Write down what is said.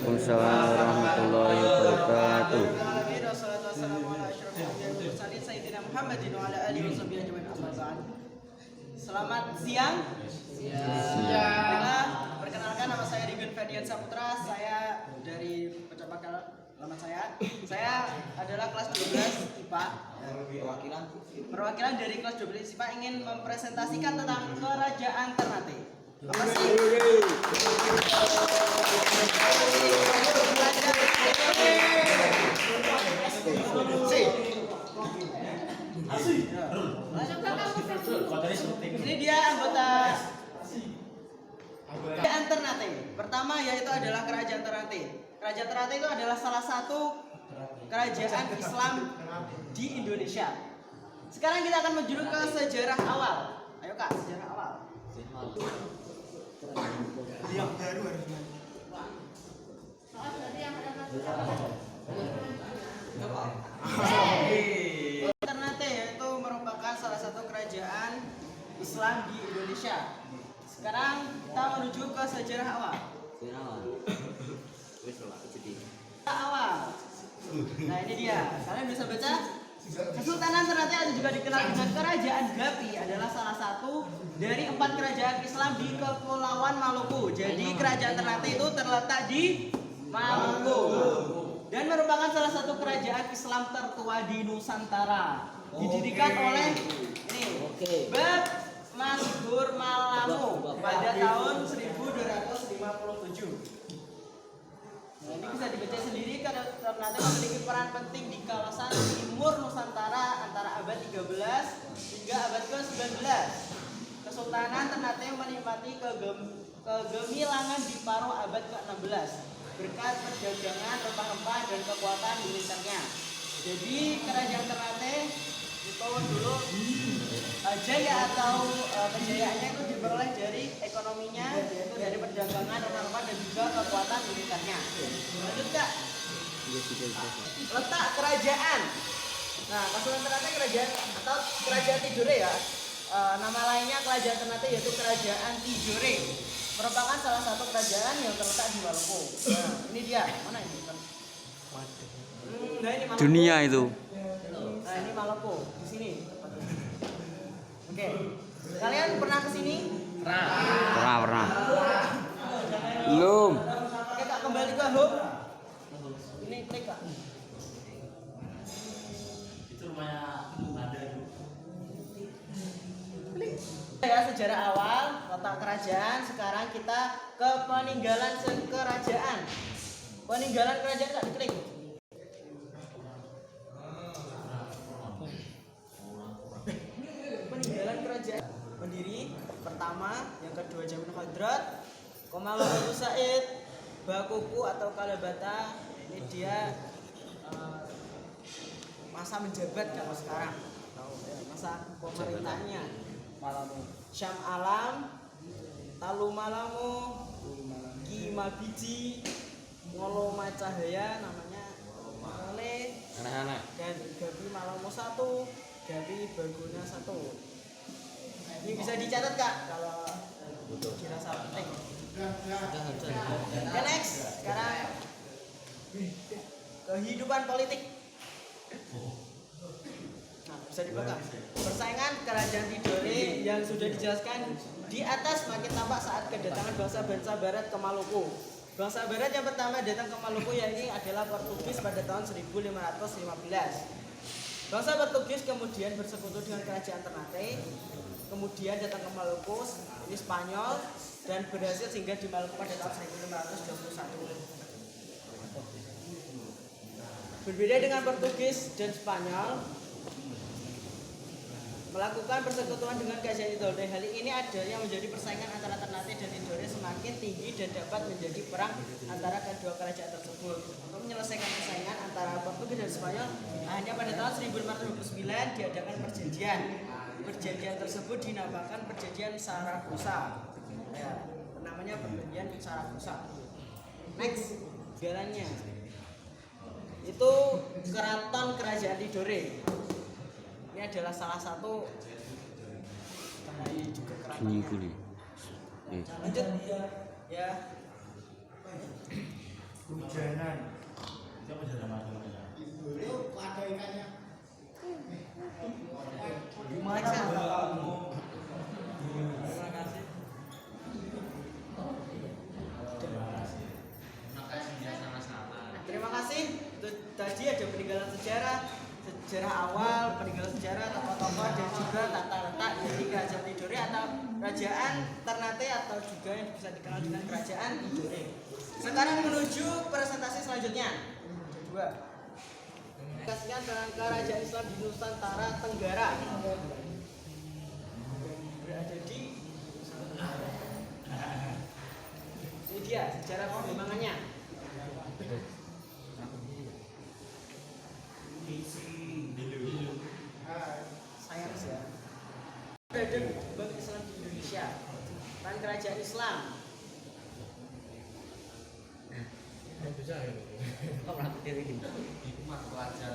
Waalaikumsalam warahmatullahi wabarakatuh. Selamat siang. Perkenalkan, nama saya Rigun Ferdian Saputra. Saya dari alamat saya adalah kelas 12 IPA. Perwakilan dari kelas 12 IPA ingin mempresentasikan tentang kerajaan Ternate. Apa sih? Ini dia anggota kerajaan Ternate. Pertama yaitu adalah kerajaan Ternate. Kerajaan Ternate itu adalah salah satu kerajaan Islam di Indonesia. Sekarang kita akan menjuru ke sejarah awal. Ayo Kak, sejarah awal. Yang baru harus Ternate yaitu merupakan salah satu kerajaan Islam di Indonesia. Sekarang kita menuju ke sejarah awal. Nah ini dia. Kalian bisa baca. Kesultanan Ternate atau juga dikenal dengan Kerajaan Gapi adalah salah satu dari 4 kerajaan Islam di Kepulauan Maluku. Jadi kerajaan Ternate itu terletak di Maluku dan merupakan salah satu kerajaan Islam tertua di Nusantara. Didirikan oleh Bab Masgur Malamu pada tahun 1257. Nah, ini bisa dibaca sendiri karena Ternate memiliki peran penting di kawasan timur Nusantara antara abad 13 hingga abad ke-19. Kesultanan Ternate menikmati kegemilangan di paruh abad ke-16 berkat perdagangan rempah-rempah dan kekuatan militernya. Jadi kerajaan Ternate itu dulu jaya atau kejayaannya itu diperoleh dari ekonominya, yaitu dari perdagangan rempah-rempah dan juga kekuatan militernya. Lanjut Kak. Letak kerajaan. Nah, Kesultanan Ternate kerajaan atau kerajaan Tidore ya. Nama lainnya kerajaan Ternate yaitu kerajaan Tidore. Merupakan salah satu kerajaan yang terletak di Maluku. Nah, ini dia. Mana ini? Nah, ini Maluku. Dunia itu. Nah, ini Maluku di sini. Oke. Kalian pernah ke sini? Pernah. Belum. Oke, Kak, kembali ke home. Ini klik, Kak. Itu rumahnya ada itu. Ya, sejarah awal, letak kerajaan. Sekarang kita ke peninggalan kerajaan. Peninggalan kerajaan Kak, diklik. Peninggalan kerajaan. Pendiri pertama, yang kedua Jamin Hadrat, Komal Abu Said, Bakuku atau Kalabata. Ini dia masa menjabat kalau sekarang, masa pemerintahnya. Syam Alam, Talu Malamu, Gima Biji, Ngolo Macahaya namanya oleh Anak-anak. dan Gapi Malamu 1, Gapi Baguna 1. Ini bisa dicatat Kak kalau dirasa penting. Oke, next. Sekarang kehidupan politik. Nah, bisa dibuka. Persaingan kerajaan Tidore yang sudah dijelaskan di atas makin tampak saat kedatangan bangsa-bangsa Barat ke Maluku. Bangsa Barat yang pertama datang ke Maluku yakni adalah Portugis pada tahun 1515. Bangsa Portugis kemudian bersekutu dengan kerajaan Ternate, kemudian datang ke Maluku, ini Spanyol, dan berhasil singgah di Maluku pada tahun 1521. Berbeda dengan Portugis dan Spanyol, melakukan persekutuan dengan kerajaan Tidore. Hal ini adanya menjadi persaingan antara Ternate dan Tidore semakin tinggi dan dapat menjadi perang antara kedua kerajaan tersebut. Untuk menyelesaikan persaingan antara Portugis dan Spanyol, hanya pada tahun 1529 diadakan perjanjian. Perjanjian tersebut dinamakan Perjanjian Saragossa. Ya, namanya Perjanjian Saragossa. Next, jalannya itu keraton kerajaan Tidore. Ini adalah salah satu juga kerajaan. Lanjut ya. Hujanan. Siapa jalan macam-macam? Ada ikannya. Gimana sih? Terima kasih. Terima kasih. Itu tadi ada peninggalan sejarah, sejarah awal, peninggalan sejarah, tokoh-tokoh dan juga tata letak dari kerajaan Tidore atau kerajaan Ternate atau juga yang bisa dikenal dengan kerajaan Tidore. Sekarang menuju presentasi selanjutnya. Dua. Kasihkan tentang kerajaan Islam di Nusantara Tenggara. Berada di ini dia sejarah perkembangannya. Sayang ya. Berada di Bank Islam di Indonesia. Peran kerajaan Islam. Bisa ya. Kok pernah kiri ini? Di rumah pelajar.